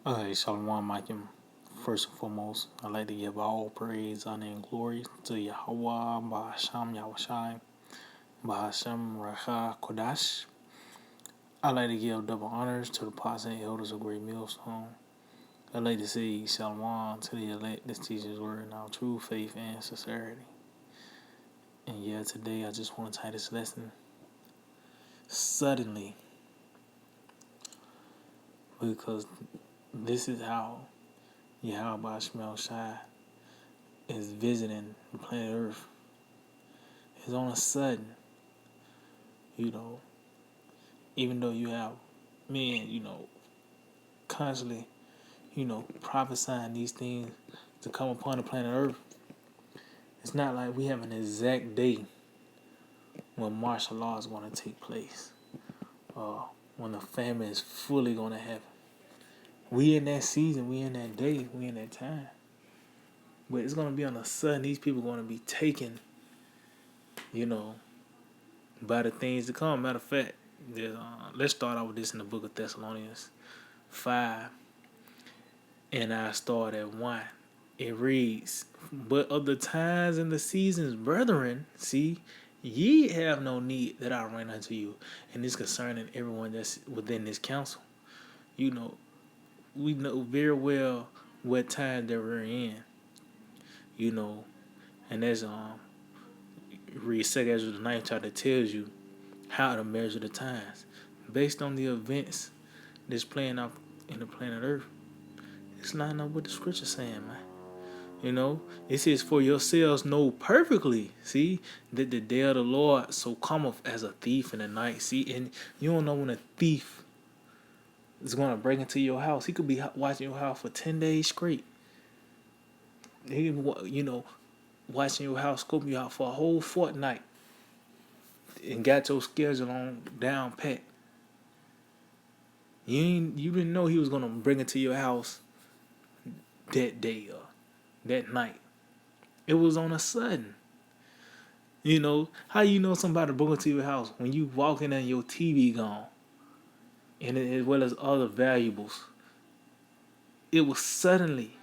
Shalom, Michael. First and foremost, I'd like to give all praise, honor, and glory to Yahweh, Bahasham Yahushai, Bahasham Racha Kodash. I'd like to give double honors to the apostles and elders of Great Millstone. I'd like to say Shalom to the elect, this teacher's word in our true faith and sincerity. And yeah, today I just want to tie this lesson suddenly, because this is how Yahweh Bahasham Shai is visiting the planet Earth. It's on a sudden, you know, even though you have men, constantly, prophesying these things to come upon the planet Earth, it's not like we have an exact day when martial law is going to take place, when the famine is fully going to happen. We in that season, we in that day, we in that time. But it's going to be on a sudden. These people are going to be taken, by the things to come. Matter of fact, let's start out with this in the book of Thessalonians 5. And I start at 1. It reads, "But of the times and the seasons, brethren, see, ye have no need that I write unto you, and this concerning everyone that's within this council." We know very well what time that we're in, and that's read 2 Ezra the 9th chapter tells you how to measure the times based on the events that's playing out in the planet Earth. It's not enough what the scripture's saying, man. It says, "For yourselves know perfectly, see, that the day of the Lord so cometh as a thief in the night." See, and you don't know when a thief is going to break into your house. He could be watching your house for 10 days straight. He, watching your house, scoping you out for a whole fortnight and got your schedule on down pat. You didn't know he was going to bring it to your house that day or that night. It was on a sudden. How you know somebody broke into your house when you walk in and your TV gone, and as well as other valuables. It was suddenly.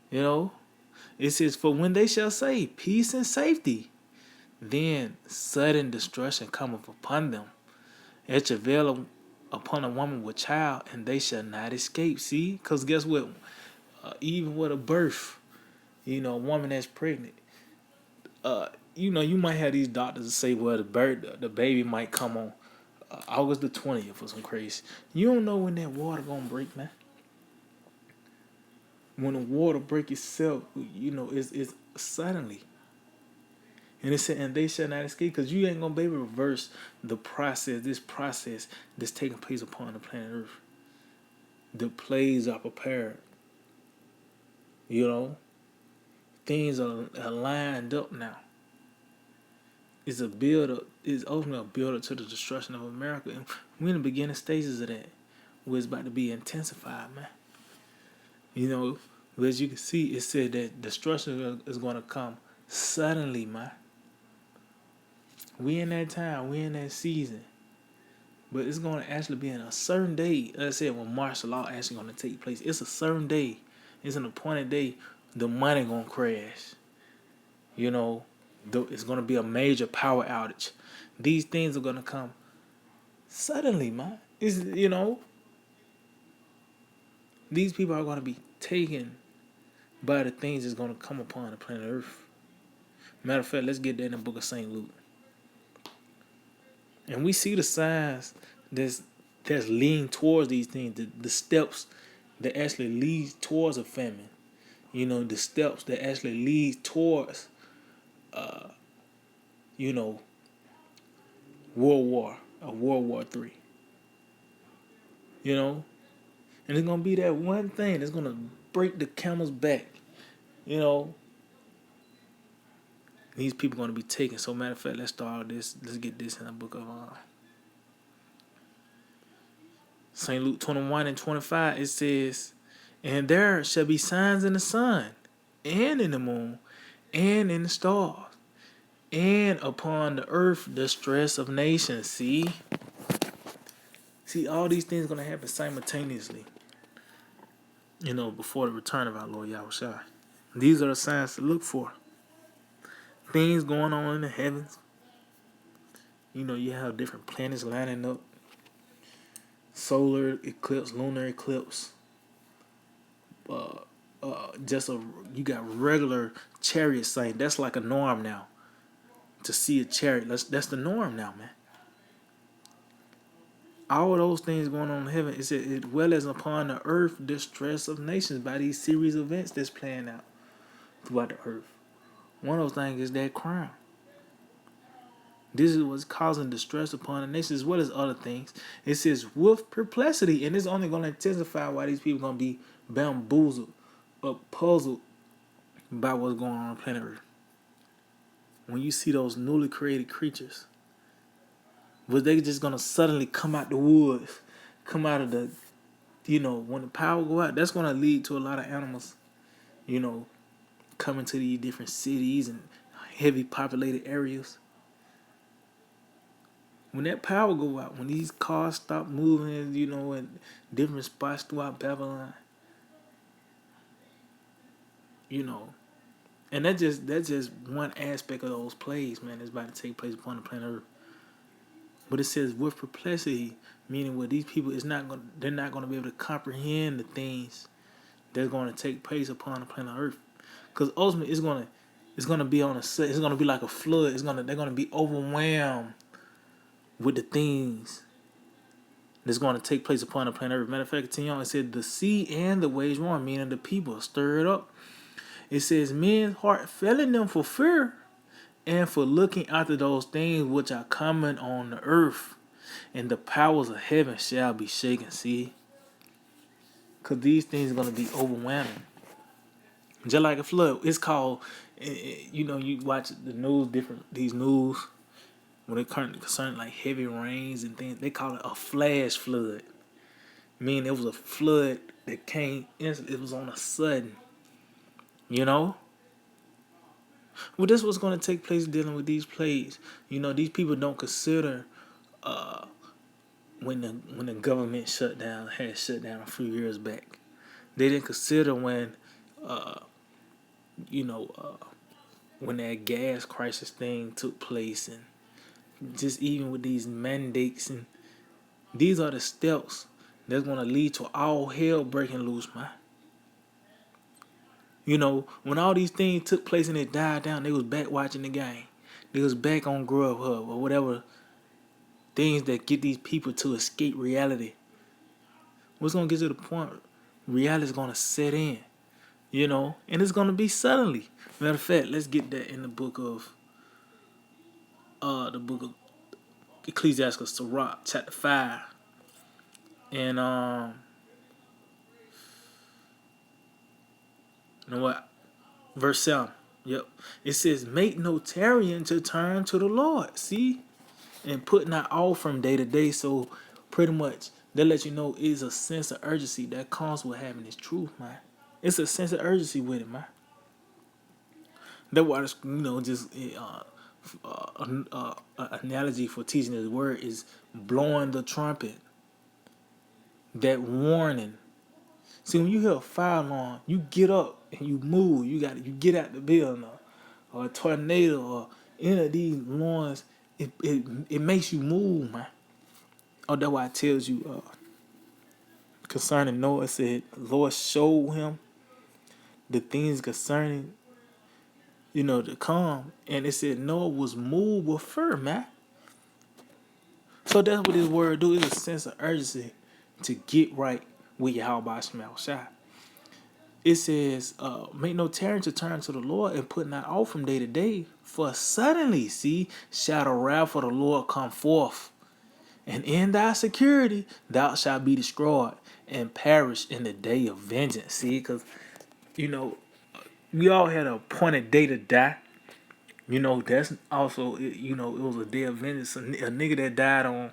It says, "For when they shall say peace and safety, then sudden destruction cometh upon them. It travail upon a woman with child, and they shall not escape." See, because guess what? Even with a birth, a woman that's pregnant, you might have these doctors that say, well, the baby might come on August the 20th or some crazy. You don't know when that water gonna break, man. When the water break itself, it's suddenly. And it said, "And they shall not escape," because you ain't gonna be able to reverse this process that's taking place upon the planet Earth. The plays are prepared. Things are lined up now. It's a build up. It's ultimately a build up to the destruction of America, and we're in the beginning stages of that, where it's about to be intensified, man. But as you can see, it said that destruction is going to come suddenly, man. We in that time, we in that season, but it's going to actually be in a certain day. Like I said, when martial law actually going to take place, it's a certain day. It's an appointed day. The money going to crash. It's going to be a major power outage. These things are going to come suddenly, man. These people are going to be taken by the things that's going to come upon the planet Earth. Matter of fact, let's get that in the book of St. Luke. And we see the signs that's leading towards these things, the steps that actually lead towards a famine. The steps that actually lead towards, World War III. And it's going to be that one thing that's going to break the camel's back. These people are going to be taken. So, matter of fact, let's start this. Let's get this in the book of St. Luke 21:25. It says, "And there shall be signs in the sun, and in the moon, and in the stars, and upon the earth distress of nations." See, all these things are going to happen simultaneously. before the return of our Lord Yahushua. These are the signs to look for. Things going on in the heavens. You have different planets lining up. Solar eclipse, lunar eclipse. You got regular chariot sight. That's like a norm now. To see a chariot, that's the norm now, man. All of those things going on in heaven is it well as upon the earth distress of nations by these series of events that's playing out throughout the earth. One of those things is that crime. This is what's causing distress upon the nations as well as other things. It says with perplexity, and it's only going to intensify why these people are going to be bamboozled or puzzled by what's going on planet Earth. When you see those newly created creatures, was they just going to suddenly come out the woods, come out of the, when the power go out, that's going to lead to a lot of animals, coming to these different cities and heavy populated areas. When that power go out, when these cars stop moving, in different spots throughout Babylon, and that's just one aspect of those plagues, man, that's about to take place upon the planet Earth. But it says with perplexity, meaning where these people they're not going to be able to comprehend the things that's going to take place upon the planet Earth, because ultimately it's going to be it's going to be like a flood. They're going to be overwhelmed with the things that's going to take place upon the planet Earth. Matter of fact, it said the sea and the waves roaring, meaning the people are stirred up. It says men's heart failing them for fear and for looking after those things which are coming on the earth, and the powers of heaven shall be shaken. See, because these things are going to be overwhelming, just like a flood. It's called, you watch the news, these news when it concerning like heavy rains and things. They call it a flash flood, meaning it was a flood that came instantly. It was on a sudden. Well, this was going to take place dealing with these plagues. These people don't consider when the government had shut down a few years back. They didn't consider when when that gas crisis thing took place, and just even with these mandates, and these are the steps that's going to lead to all hell breaking loose, man. When all these things took place and it died down, they was back watching the game. They was back on Grubhub or whatever things that get these people to escape reality. What's going to get to the point reality's going to set in, and it's going to be suddenly. Matter of fact, let's get that in the book of Ecclesiastes, Sirach, chapter 5. And verse 7. Yep. It says, make no tarrying to turn to the Lord. See? And put not off from day to day. So pretty much that lets you know is a sense of urgency that comes with having this truth, man. It's a sense of urgency with it, man. That's why just analogy for teaching His word is blowing the trumpet. That warning. See, when you hear a fire alarm, you get up and you move. You get out the building, or a tornado, or any of these alarms. It makes you move, man. Oh, that's why it tells you concerning Noah. It said the Lord showed him the things concerning to come, and it said Noah was moved with fear, man. So that's what His word do. It's a sense of urgency to get right with Yahweh Shema Shai. It says, make no tarrying to turn to the Lord, and put not off from day to day, for suddenly, shall the wrath of the Lord come forth, and in thy security thou shalt be destroyed and perish in the day of vengeance. See, because we all had a appointed day to die. That's also it was a day of vengeance. A nigga that died on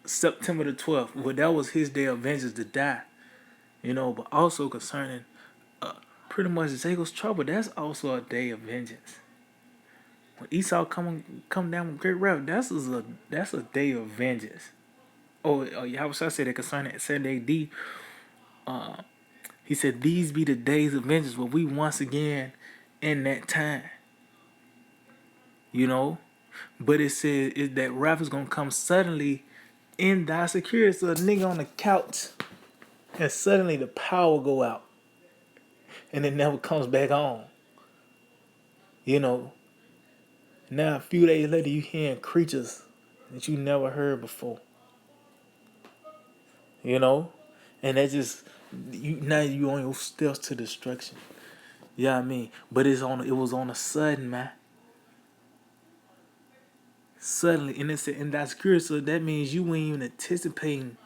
September the 12th. Well, that was his day of vengeance to die. But also concerning pretty much Jacob's trouble, that's also a day of vengeance. When Esau come down with great wrath, that's a day of vengeance. How should I say that concerning 7 AD? He said, "These be the days of vengeance, where we once again in that time." You know, but it said is that wrath is gonna come suddenly in thy security. So a nigga on the couch, and suddenly the power go out, and it never comes back on. You know, now a few days later, you hearing creatures that you never heard before. You know, and that just now you on your steps to destruction. Yeah, I mean, but it was on a sudden, man. Suddenly, and it said, and that's curious. So that means you ain't even anticipating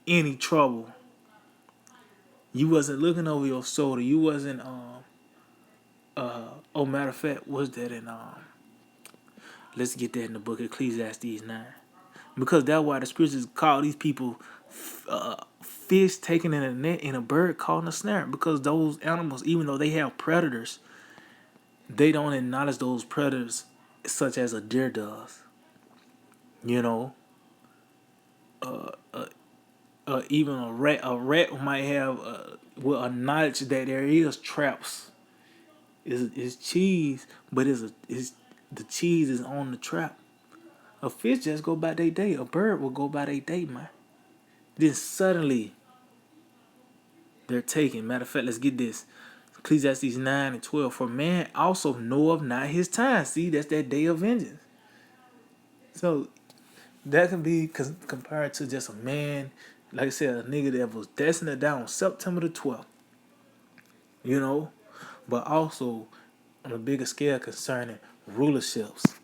any trouble. You wasn't looking over your shoulder. You wasn't oh, matter of fact, was that in let's get that in the book Ecclesiastes 9. Because that's why the scriptures call these people fish taken in a net and a bird caught in a snare. Because those animals, even though they have predators, they don't acknowledge those predators such as a deer does. You know, even a rat might have will acknowledge that there is traps. Is cheese, but is the cheese is on the trap. A fish just go by their day. A bird will go by their day, man. Then suddenly they're taken. Matter of fact, let's get this. Ecclesiastes 9 and 12. For man also knoweth not his time. See, that's that day of vengeance. So that can be compared to just a man, like I said, a nigga that was destined to die on September the 12th. You know? But also on a bigger scale concerning rulerships.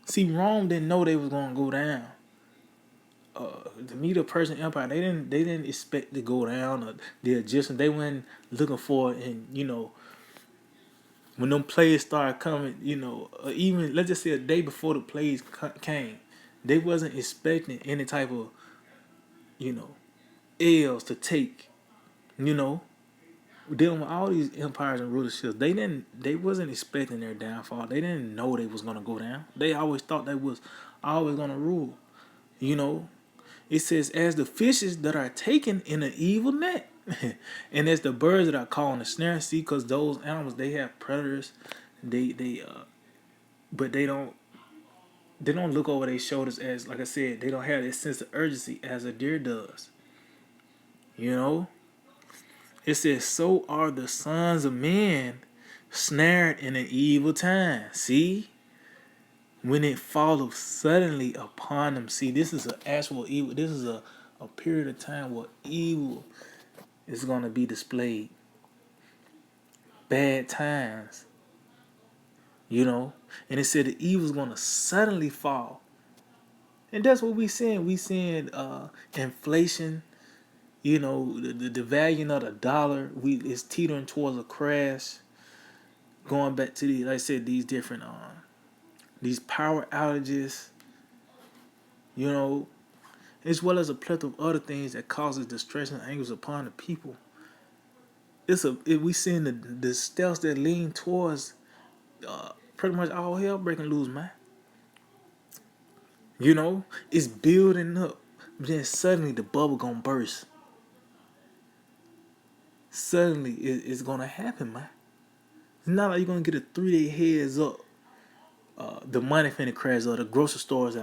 See, Rome didn't know they was gonna go down. The Medo-Persian Empire, they didn't expect to go down. Or the Egyptians, they weren't looking for it. And you know, when them plagues started coming, you know, even let's just say a day before the plagues came, they wasn't expecting any type of, you know, ills to take. You know, dealing with all these empires and rulerships, they wasn't expecting their downfall. They didn't know they was gonna go down. They always thought they was always gonna rule. You know, it says, as the fishes that are taken in an evil net, and as the birds that are caught in a snare. See, because those animals, they have predators. But they don't look over their shoulders as, like I said, they don't have that sense of urgency as a deer does. You know, it says, so are the sons of men snared in an evil time. See, when it follows suddenly upon them. See, this is an actual evil. This is a period of time where evil is going to be displayed. Bad times, you know. And it said the evil is going to suddenly fall. And that's what we seeing. We seeing inflation. You know, the value of the dollar is teetering towards a crash. Going back to like I said, these different these power outages. You know, as well as a plethora of other things that causes distress and anguish upon the people. We seeing the steps that lean towards pretty much all hell breaking loose, man. You know, it's building up. Then suddenly the bubble gonna burst. Suddenly it's gonna happen, man. It's not like you're gonna get a 3-day heads up. The money finna crash or the grocery stores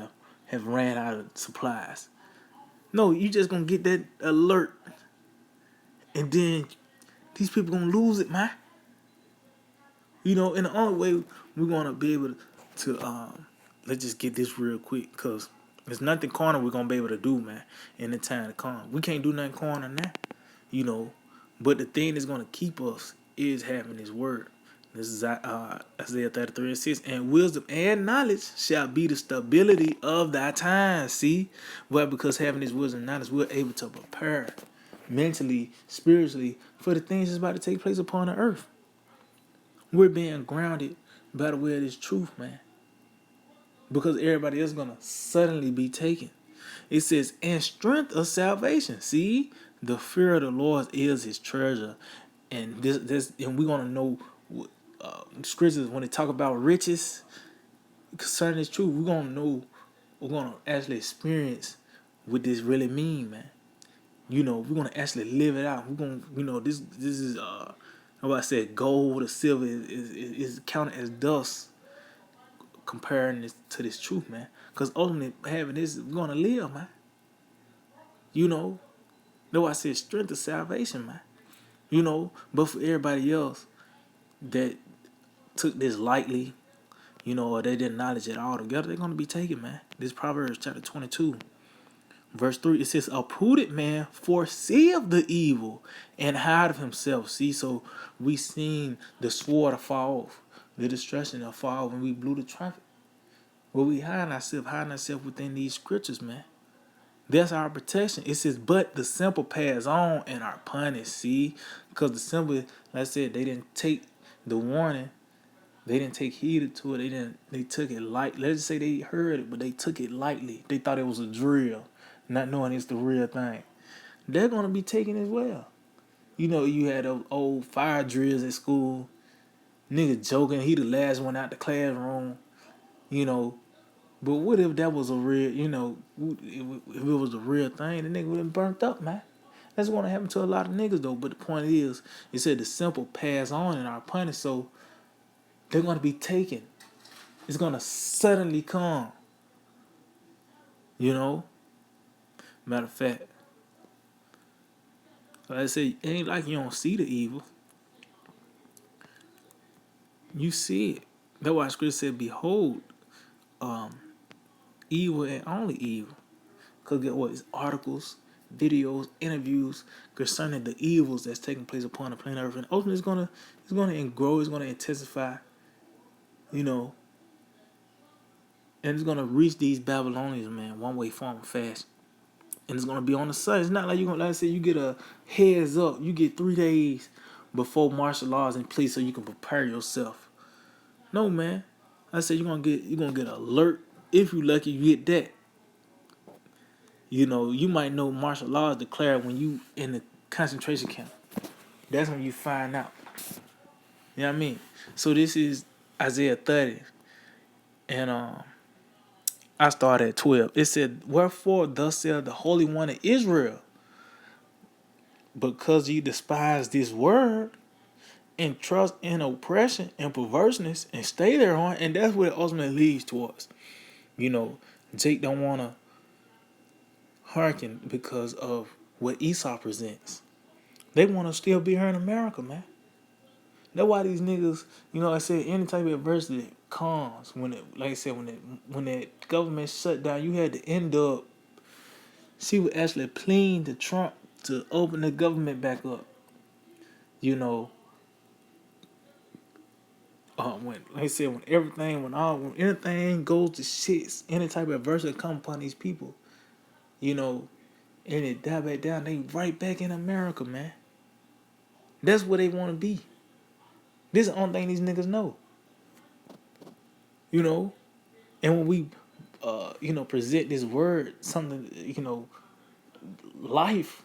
have ran out of supplies. No, you just gonna get that alert, and then these people gonna lose it, man. You know, and the only way we're gonna be able to let's just get this real quick, cause there's nothing corner we're gonna be able to do, man, in the time to come. We can't do nothing corner now, you know. But the thing that's gonna keep us is having His word. This is Isaiah 33:6. And wisdom and knowledge shall be the stability of thy time. See? Well, because having this wisdom and knowledge, we're able to prepare mentally, spiritually, for the things that's about to take place upon the earth. We're being grounded by the way of this truth, man. Because everybody else is going to suddenly be taken. It says, and strength of salvation. See? The fear of the Lord is His treasure. And and we're going to know scriptures when they talk about riches concerning this truth. We're going to actually experience what this really mean, man. We're gonna actually live it out. We're gonna, this is how I said, gold or silver is counted as dust comparing this to this truth, man. Because ultimately, having this, we're gonna live, man. Though I said strength of salvation, man. But for everybody else that took this lightly, or they didn't acknowledge it all together, they're gonna be taken, man. This Proverbs chapter 22. Verse 3, it says, a prudent man foreseeth the evil and hide of himself. See, so we seen the sword fall off, the destruction of fall when we blew the trumpet. Well, we hiding ourselves within these scriptures, man. That's our protection. It says, but the simple pass on and are punished. See, because the simple, like I said, they didn't take the warning. They didn't take heed to it. They took it light. Let's just say they heard it, but they took it lightly. They thought it was a drill, not knowing it's the real thing. They're gonna be taken as well. You had those old fire drills at school. Nigga joking, he the last one out the classroom. But what if that was a real, if it was a real thing, the nigga would have burnt up, man. That's gonna happen to a lot of niggas though. But the point is, it said the simple pass on and are punished, so they're gonna be taken. It's gonna suddenly come. Matter of fact, like I say, it ain't like you don't see the evil. You see it. That's why Scripture said, behold, evil and only evil. Because get what? It's articles, videos, interviews concerning the evils that's taking place upon the planet Earth. And ultimately it's gonna grow, it's gonna intensify, and it's gonna reach these Babylonians, man, one way, form, or fashion. And it's gonna be on the side. It's not like like I said, you get a heads up. You get 3 days before martial law is in place so you can prepare yourself. No, man. I said you're gonna get alert. If you lucky, you get that. You might know martial law is declared when you in the concentration camp. That's when you find out. You know what I mean? So this is Isaiah 30. And I started at 12. It said, wherefore thus saith the Holy One of Israel, because ye despise this word and trust in oppression and perverseness and stay thereon, and that's what it ultimately leads towards. Jake don't want to hearken because of what Esau presents. They want to still be here in America, man. That's why these niggas, I said, any type of adversity comes when that government shut down. You had to end up. She would actually plead to Trump to open the government back up. When anything goes to shits, any type of adversity come upon these people, and it die back down, they right back in America, man. That's where they want to be. This is the only thing these niggas know. And when we, present this word, something, life,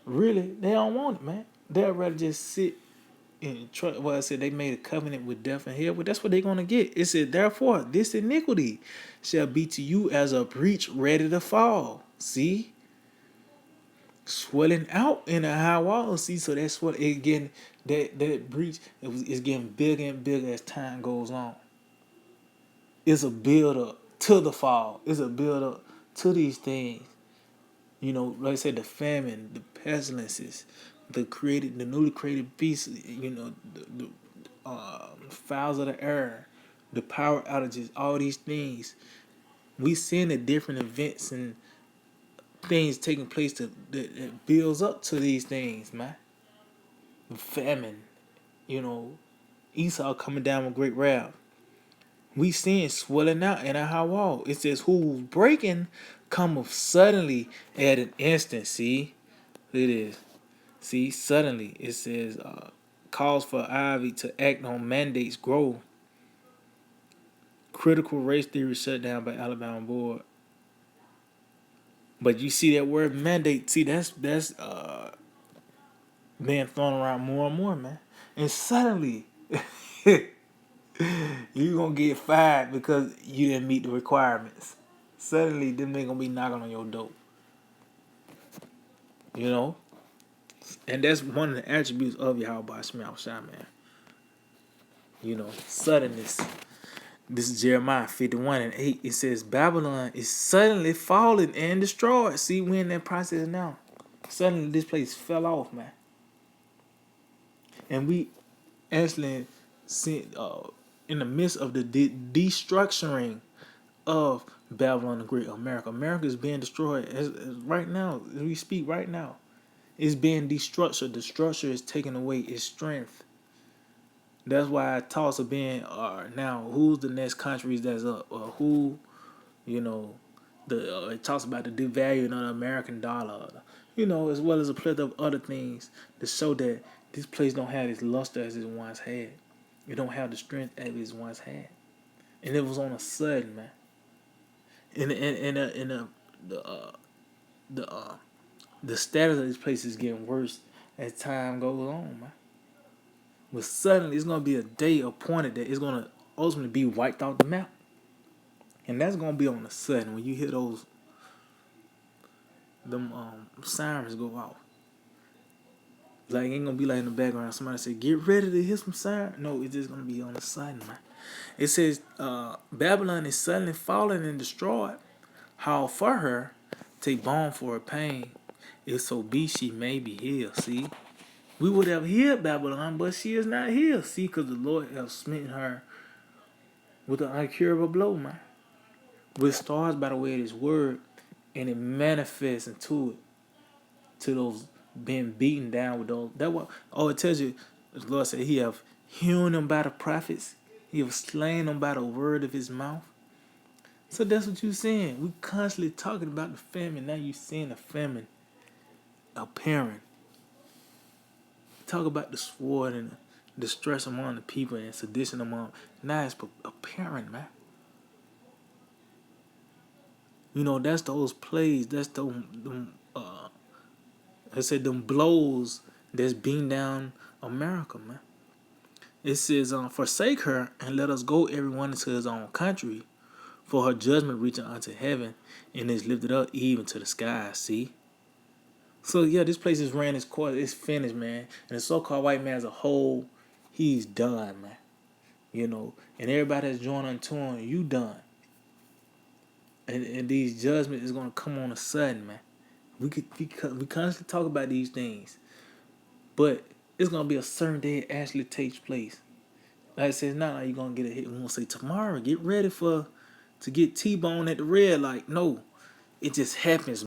really, they don't want it, man. They'd rather just sit and trust. Well, I said they made a covenant with death and hell, but that's what they're going to get. It said, therefore, this iniquity shall be to you as a breach ready to fall. See? Swelling out in a high wall. See, so that's what it getting, that breach is getting bigger and bigger as time goes on. It's a build up to the fall. It's a build up to these things. Like I said, the famine, the pestilences, the newly created beasts, the fowls of the air, the power outages, all these things. We seeing the different events and things taking place that builds up to these things, man. The famine, Esau coming down with great wrath. We seeing swelling out in a high wall. It says, who's breaking cometh suddenly at an instant. See? It is. See, suddenly. It says, calls for ivy to act on mandates grow. Critical race theory shut down by Alabama board. But you see that word mandate. See, that's being thrown around more and more, man. And suddenly, you gonna get fired because you didn't meet the requirements. Suddenly, them niggas gonna be knocking on your door. You know, and that's one of the attributes of Yahweh Shema Shai, man. You know, suddenness. This is Jeremiah 51:8. It says Babylon is suddenly fallen and destroyed. See, we're in that process now. Suddenly this place fell off, man. And we actually see in the midst of the destructuring of Babylon the Great. America is being destroyed as right now, as we speak right now. It's being destructured. The structure is taking away its strength. That's why talks are being now. Who's the next countries that's up? Who, you know, it talks about the devaluing of the American dollar. You know, as well as a plethora of other things to show that this place don't have its luster as it once had. It don't have the strength as it once had, and it was on a sudden, man. The status of this place is getting worse as time goes on, man. But suddenly it's gonna be a day appointed that it's gonna ultimately be wiped off the map, and that's gonna be on the sudden when you hear them sirens go off. Like it ain't gonna be like in the background somebody say get ready to hear some siren. No, it's just gonna be on the sudden, man. It says Babylon is suddenly fallen and destroyed. How for her take balm for her pain, if so be she may be healed. See, we would have healed Babylon, but she is not healed. See, because the Lord has smitten her with an incurable blow, man. Which starts by the way of His word, and it manifests into it, to those being beaten down with those. That what? Oh, it tells you, the Lord said He have hewn them by the prophets. He have slain them by the word of His mouth. So that's what you're saying. We constantly talking about the famine. Now you seeing the famine appearing. Talk about the sword and the distress among the people and sedition among. Now it's apparent, man. You know, that's those plays. That's them I said them blows that's beating down America, man. It says, forsake her and let us go everyone into his own country, for her judgment reaching unto heaven and is lifted up even to the sky. See? So yeah, this place is ran its course. It's finished, man. And the so-called white man as a whole, he's done, man. You know, and everybody that's joined unto him, you done. And these judgments is gonna come on a sudden, man. We constantly talk about these things, but it's gonna be a certain day it actually takes place. Like I said, it's not like you're gonna get a hit. We're gonna say tomorrow, get ready to get T-bone at the red light. No, it just happens.